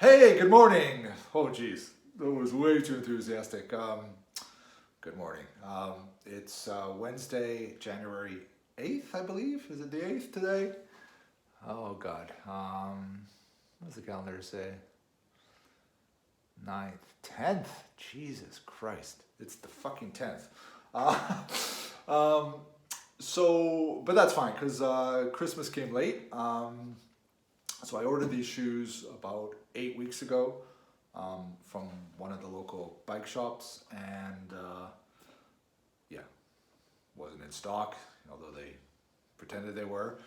Hey, good morning. Oh, geez, that was way too enthusiastic. Good morning. It's Wednesday, January 8th, I believe. Is it the 8th today? Oh, God. What does the calendar say? 9th, 10th. Jesus Christ. It's the fucking 10th. But that's fine because Christmas came late. So I ordered these shoes about 8 weeks ago from one of the local bike shops, and wasn't in stock, although they pretended they were.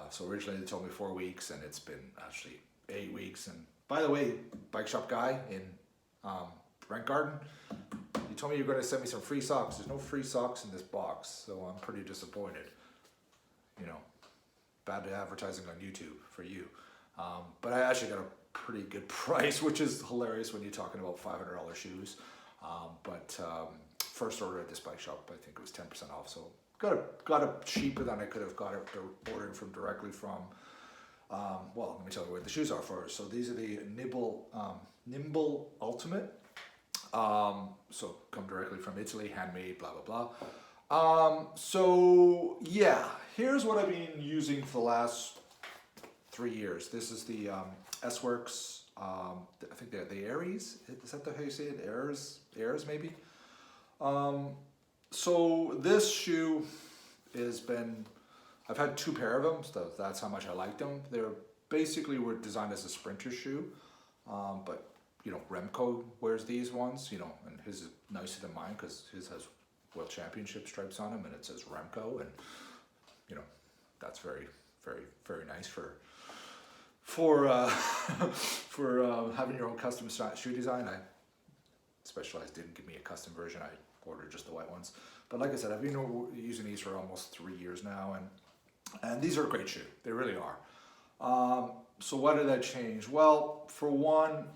So originally they told me 4 weeks, and it's been actually 8 weeks. And by the way, bike shop guy in Brent Garden, you told me you were going to send me some free socks. There's no free socks in this box, so I'm pretty disappointed. You know, bad advertising on YouTube for you. But I actually got a pretty good price, which is hilarious when you're talking about $500 shoes. First order at this bike shop, I think it was 10% off. So got it cheaper than I could have got it ordering from directly from. Well, let me tell you what the shoes are first. So these are the Nimbl Ultimate. So come directly from Italy, handmade, blah blah blah. So yeah, here's what I've been using for the last 3 years. This is the S-Works, I think they're the Aries. Is that how you say it? Airs maybe? So this shoe I've had 2 pair of them, so that's how much I like them. Were designed as a sprinter shoe, but you know, Remco wears these ones, you know, and his is nicer than mine because his has World Championship stripes on him and it says Remco, and you know, that's very, very, very nice for having your own custom shoe design. Specialized didn't give me a custom version. I ordered just the white ones. But like I said, I've been using these for almost 3 years now, and these are a great shoe. They really are. So what did I change? Well, for one,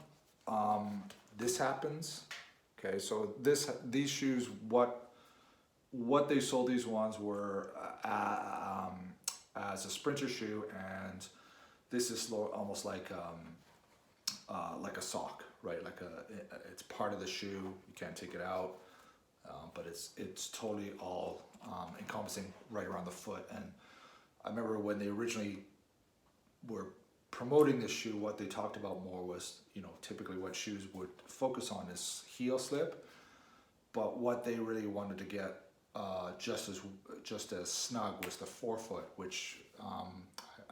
this happens. Okay, so these shoes, what they sold these ones were as a sprinter shoe, and this is almost like a sock, right? It's part of the shoe. You can't take it out, but it's totally all encompassing right around the foot. And I remember when they originally were promoting this shoe, what they talked about more was, you know, typically what shoes would focus on is heel slip, but what they really wanted to get just as snug was the forefoot, which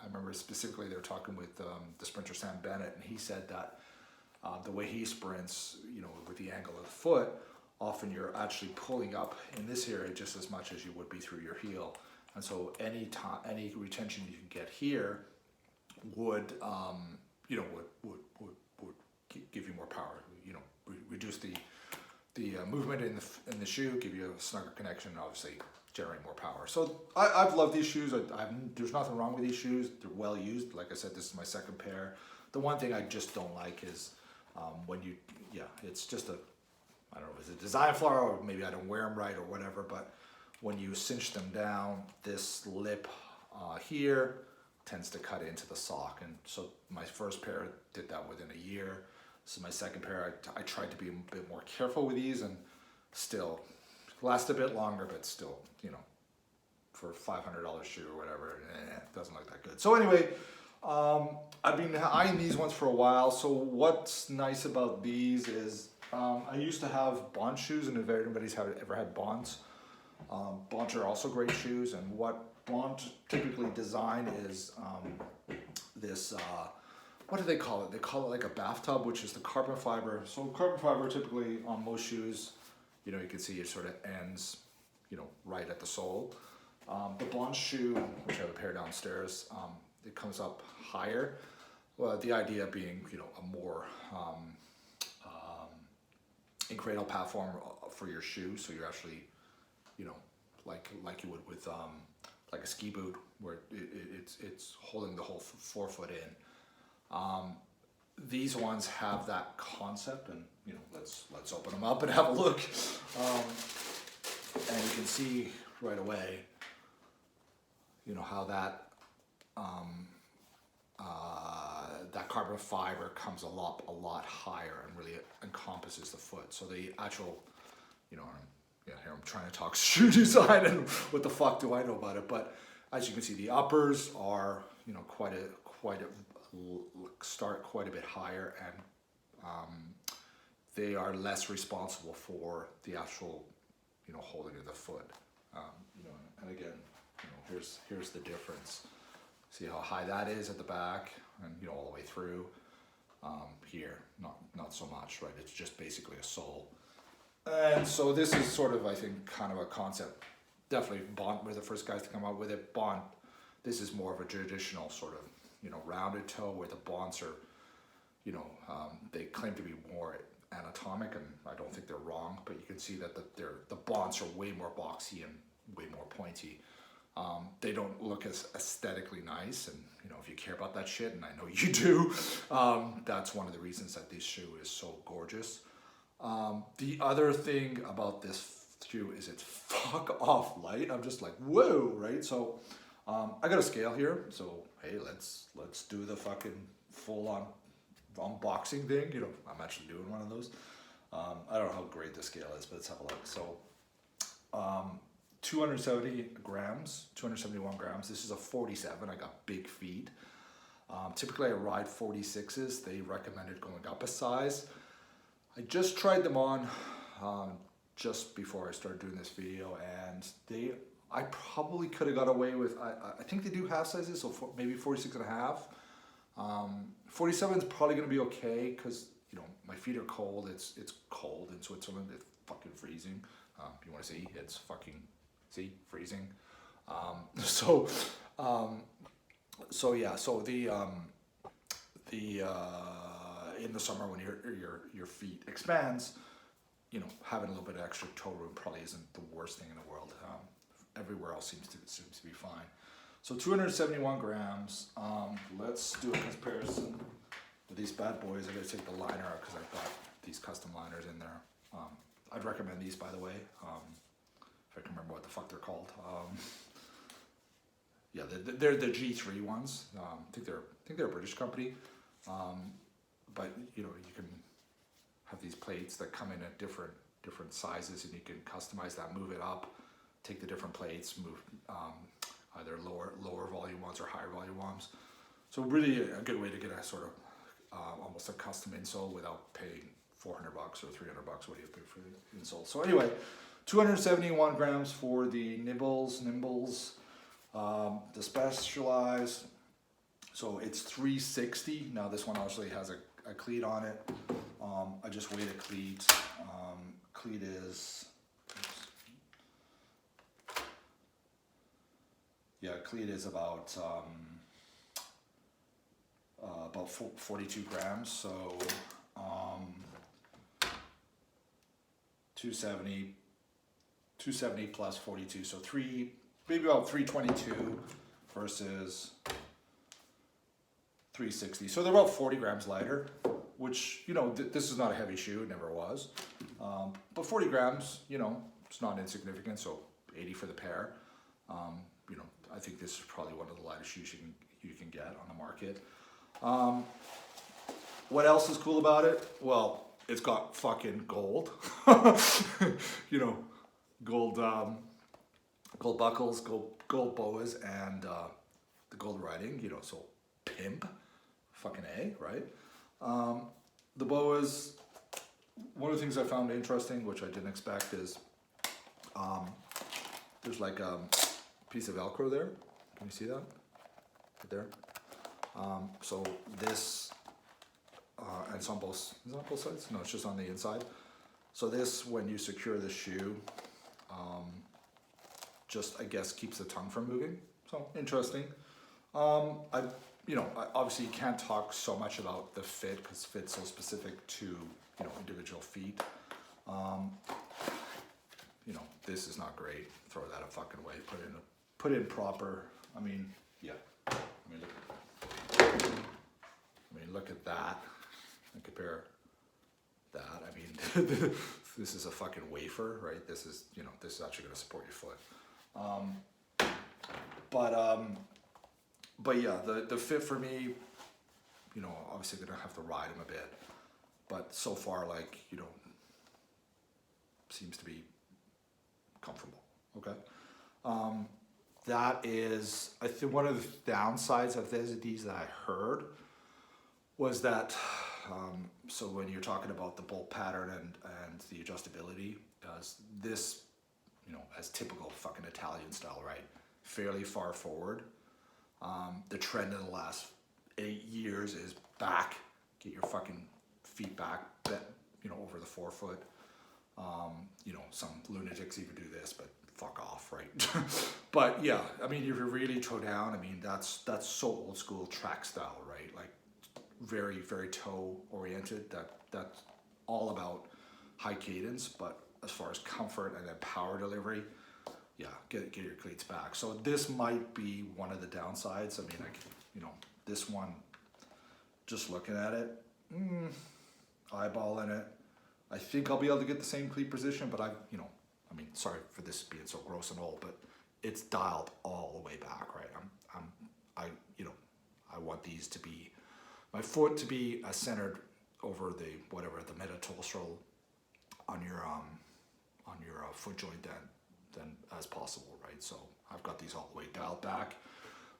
I remember specifically they were talking with the sprinter Sam Bennett, and he said that the way he sprints, you know, with the angle of the foot, often you're actually pulling up in this area just as much as you would be through your heel, and so any retention you can get here would give you more power. You know, reduce the movement in the shoe, give you a snugger connection, and obviously generate more power. So I've loved these shoes. There's nothing wrong with these shoes. They're well used. Like I said, this is my second pair. The one thing I just don't like is it's just I don't know, is it a design flaw, or maybe I don't wear them right or whatever, but when you cinch them down, this lip here tends to cut into the sock. And so my first pair did that within a year. So my second pair, I tried to be a bit more careful with these, and still last a bit longer, but still, you know, for a $500 shoe or whatever, it doesn't look that good. So anyway, I've been eyeing these ones for a while. So what's nice about these is I used to have Bond shoes, and if anybody's ever had Bonds, Bonds are also great shoes. And what Bond typically design is this, what do they call it? They call it like a bathtub, which is the carbon fiber. So carbon fiber typically on most shoes, you know, you can see it sort of ends, you know, right at the sole. The Bond shoe, which I have a pair downstairs, it comes up higher. Well, the idea being, you know, a more incremental platform for your shoe, so you're actually, you know, like you would with like a ski boot, where it's holding the whole forefoot in. These ones have that concept, and you know, let's open them up and have a look, and you can see right away, you know, how that that carbon fiber comes a lot higher and really encompasses the foot. So the actual, you know, here I'm trying to talk shoe design and what the fuck do I know about it? But as you can see, the uppers are, you know, start quite a bit higher, and they are less responsible for the actual, you know, holding of the foot. You know, and again, you know, here's the difference. See how high that is at the back, and you know, all the way through. Here, not so much, right? It's just basically a sole. And so this is sort of, I think, kind of a concept. Definitely Bond were the first guys to come out with it. Bond, this is more of a traditional sort of, you know, rounded toe, where the bonds are, you know, they claim to be more anatomic, and I don't think they're wrong, but you can see that the bonds are way more boxy and way more pointy. They don't look as aesthetically nice, and you know, if you care about that shit, and I know you do, that's one of the reasons that this shoe is so gorgeous. The other thing about this shoe is it's fuck off light. I'm just like, whoa, right? So I got a scale here, so hey, let's do the fucking full on unboxing thing. You know, I'm actually doing one of those. I don't know how great the scale is, but let's have a look. So 270 grams, 271 grams. This is a 47. I got big feet. Typically I ride 46s. They recommended going up a size. I just tried them on just before I started doing this video, and I probably could have got away with, I think they do half sizes, so maybe 46 and a half. 47 is probably going to be okay, because you know, my feet are cold. It's cold in Switzerland. It's fucking freezing. You want to see? It's fucking, see, freezing. So yeah. So in the summer, when your feet expands, you know, having a little bit of extra toe room probably isn't the worst thing in the world. Everywhere else seems to be fine. So 271 grams. Let's do a comparison with these bad boys. I gotta take the liner out because I've got these custom liners in there. I'd recommend these, by the way. If I can remember what the fuck they're called. Yeah, they're the G3 ones. I think they're a British company. But you know, you can have these plates that come in at different sizes, and you can customize that, move it up, take the different plates, move either lower volume ones or higher volume ones. So really a good way to get a sort of almost a custom insole without paying $400 or $300 what you pay for the insole. So anyway, 271 grams for the Nimbles, the Specialized. So it's 360. Now this one actually has a cleat on it. I just weighed a cleat. Cleat is, cleat is about 42 grams. So 270 plus 42. So maybe about 322 versus 360. So they're about 40 grams lighter, which, you know, this is not a heavy shoe, it never was. But 40 grams, you know, it's not insignificant, so 80 for the pair. You know, I think this is probably one of the lightest shoes you can get on the market. What else is cool about it? Well, it's got fucking gold. You know, gold buckles, gold boas, and the gold writing, you know, so pimp, fucking A, right? The boas, one of the things I found interesting, which I didn't expect, is there's like a piece of Velcro there. Can you see that? Right there. So this, and it's on both, is it on both sides? No, it's just on the inside. So this, when you secure the shoe, just, I guess, keeps the tongue from moving. So interesting. Obviously you can't talk so much about the fit because fit's so specific to, you know, individual feet. You know, this is not great. Throw that a fucking way. Put in proper. I mean, yeah. I mean, look at that. And compare that. I mean, this is a fucking wafer, right? This is, you know, this is actually going to support your foot. But yeah, the fit for me, you know, obviously gonna have to ride them a bit, but so far, like, you know, seems to be comfortable. Okay. That is, I think one of the downsides of these that I heard was that, so when you're talking about the bolt pattern and the adjustability, this, you know, as typical fucking Italian style, right? Fairly far forward. The trend in the last 8 years is back. Get your fucking feet back, you know, over the forefoot. You know, some lunatics even do this, but fuck off, right? But yeah, I mean, if you really toe down, I mean, that's so old school track style, right? Like very, very toe oriented. That's all about high cadence, but as far as comfort and then power delivery, yeah, get your cleats back. So this might be one of the downsides. I mean, like, you know, this one, just looking at it, eyeballing it, I think I'll be able to get the same cleat position, but you know, I mean, sorry for this being so gross and old, but it's dialed all the way back, right? You know, I want these to be, my foot to be centered over the, whatever, the metatarsal on your foot joint then as possible, right? So I've got these all the way dialed back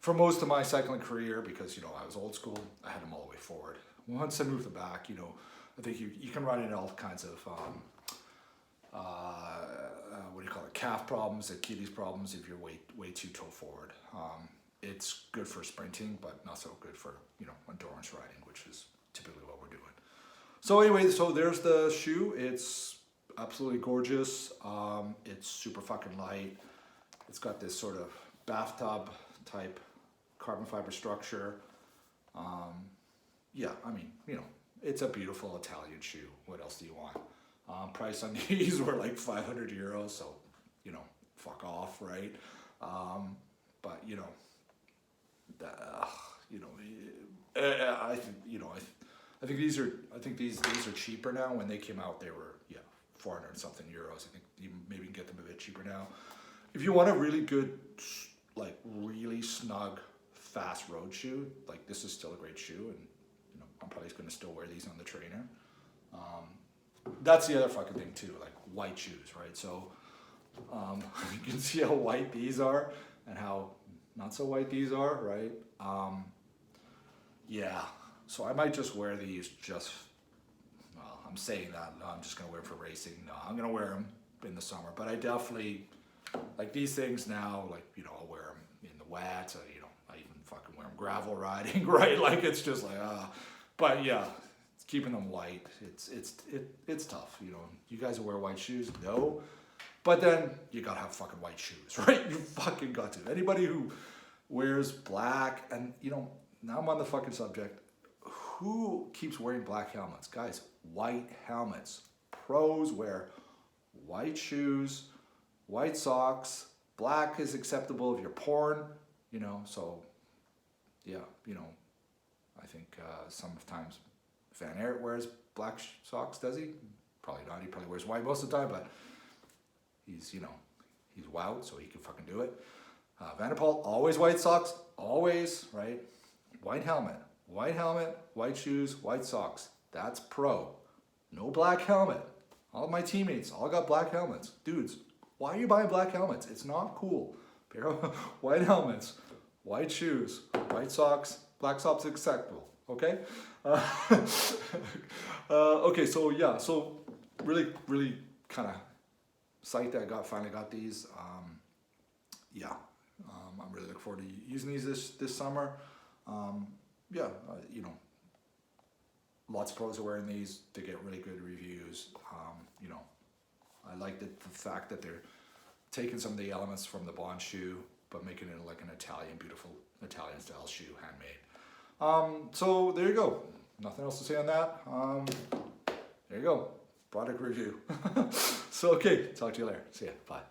for most of my cycling career because, you know, I was old school. I had them all the way forward. Once I moved them back, you know, I think you can run into all kinds of, what do you call it, calf problems, Achilles problems if you're way too toe forward. It's good for sprinting, but not so good for, you know, endurance riding, which is typically what we're doing. So anyway, so there's the shoe. It's absolutely gorgeous. It's super fucking light. It's got this sort of bathtub type carbon fiber structure. Yeah, I mean, you know, it's a beautiful Italian shoe. What else do you want? Price on these were like 500 euros, so, you know, fuck off, right? But, you know, I think, you know, I think these are cheaper now. When they came out, they were, 400 and something euros. I think you maybe can get them a bit cheaper now. If you want a really good, like really snug, fast road shoe, like this is still a great shoe, and you know, I'm probably going to still wear these on the trainer. That's the other fucking thing too, like white shoes, right? So you can see how white these are and how not so white these are, right? Yeah, so I might just wear these just, well, I'm saying that, no, I'm just gonna wear them for racing. No, I'm gonna wear them in the summer, but I definitely, like these things now, like, you know, I'll wear them in the wet, you know, I even fucking wear them gravel riding, right? Like it's just like, but yeah, keeping them white, it's tough, you know. You guys will wear white shoes? No. But then you gotta have fucking white shoes, right? You fucking got to. Anybody who wears black, and you know, now I'm on the fucking subject, who keeps wearing black helmets? Guys, white helmets. Pros wear white shoes, white socks, black is acceptable if you're porn, you know, so yeah, you know, I think sometimes Van Aert wears black socks, does he? Probably not. He probably wears white most of the time, but he's, you know, he's wild, so he can fucking do it. Van der Poel, always white socks, always, right? White helmet, white shoes, white socks. That's pro. No black helmet. All of my teammates all got black helmets. Dudes, why are you buying black helmets? It's not cool. Pair of white helmets, white shoes, white socks, black socks acceptable. Okay? Okay, so yeah, so really kind of psyched that I finally got these. Yeah, I'm really looking forward to using these this summer. Yeah, you know, lots of pros are wearing these. They get really good reviews. You know, I like the fact that they're taking some of the elements from the Bond shoe, but making it like an beautiful Italian style shoe, handmade. So there you go. Nothing else to say on that. There you go. Product review. So, okay. Talk to you later. See ya. Bye.